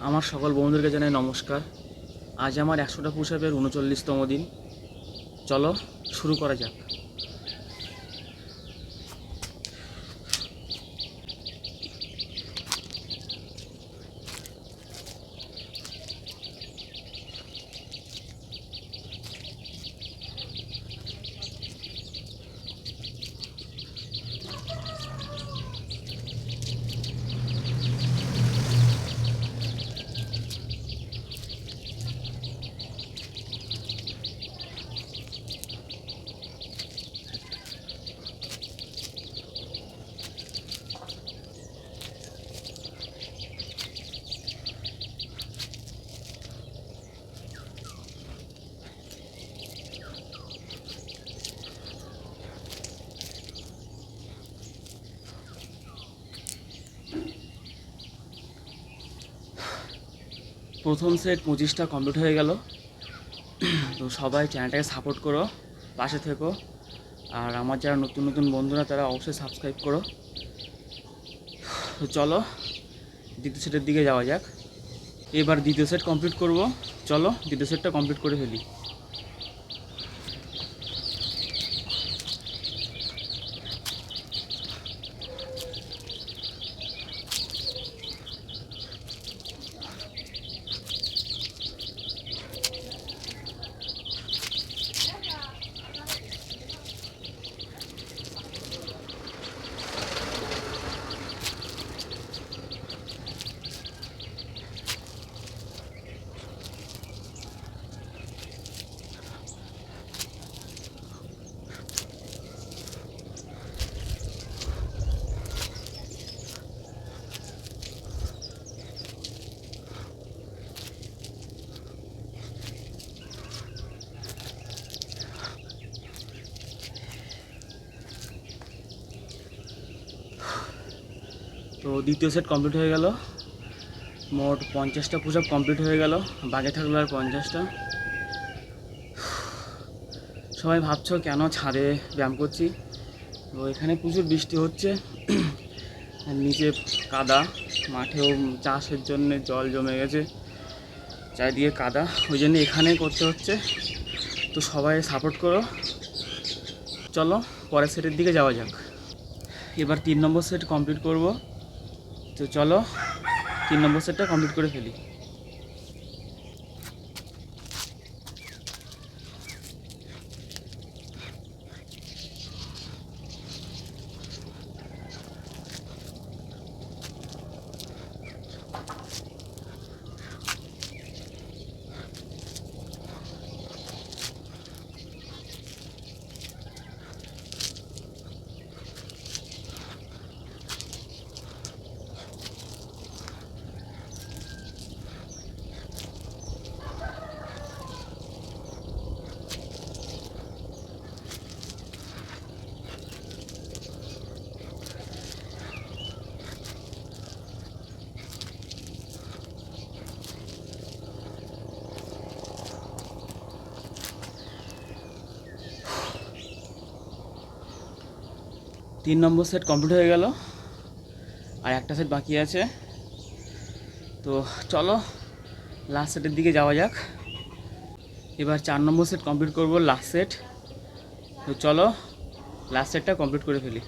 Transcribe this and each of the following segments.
আমার সকল বন্ধুদেরকে জানাই নমস্কার। আজ আমার 100টা পুশ আপের 39তম দিন। চলো শুরু করা যাক। প্রথম সেট 25টা কমপ্লিট হয়ে গেল। তো সবাই চ্যানেলটাকে সাপোর্ট করো, পাশে থেকো। আর আমার যারা নতুন নতুন বন্ধুরা তারা অবশ্যই সাবস্ক্রাইব করো। তো চলো দ্বিতীয় সেটের দিকে যাওয়া যাক। এবার দ্বিতীয় সেট কমপ্লিট করব। চলো দ্বিতীয় সেটটা কমপ্লিট করে ফেলি। তো দ্বিতীয় সেট কমপ্লিট হয়ে গেল। মোট 50টা পুশ আপ কমপ্লিট হয়ে গেল, বাকি থাকলো আর 50টা। সবাই ভাবছো কেন ছাদে ব্যায়াম করছি। তো এখানে প্রচুর বৃষ্টি হচ্ছে, আর নিচে কাদা, মাঠেও চাষের জন্য জল জমে গেছে, চারিদিকে কাদা, ওই জন্য এখানেই করতে হচ্ছে। তো সবাই সাপোর্ট করো। চলো পরের সেটের দিকে যাওয়া যাক। এবার 3 নম্বর সেট কমপ্লিট করব। তো চলো 3 নম্বর সেটটা কমপ্লিট করে ফেলি। তিন নম্বর সেট কমপ্লিট হয়ে গেল, আর একটা সেট বাকি আছে। তো চলো লাস্ট সেটের দিকে যাওয়া যাক। এবার 4 নম্বর সেট কমপ্লিট করব, লাস্ট সেট। তো চলো লাস্ট সেটটা কমপ্লিট করে ফেলি।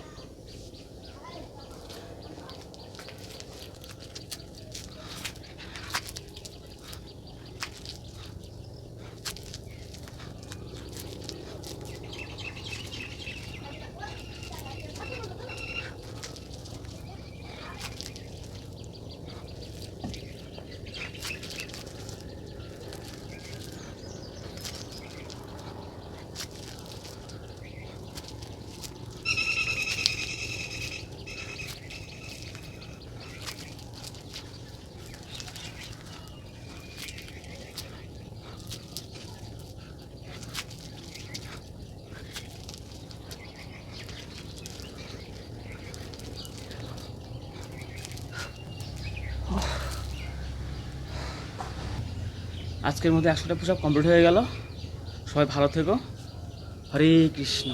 আজকের মধ্যে 100টা পুশ আপ কমপ্লিট হয়ে গেল। সবাই ভালো থেকো। হরে কৃষ্ণ।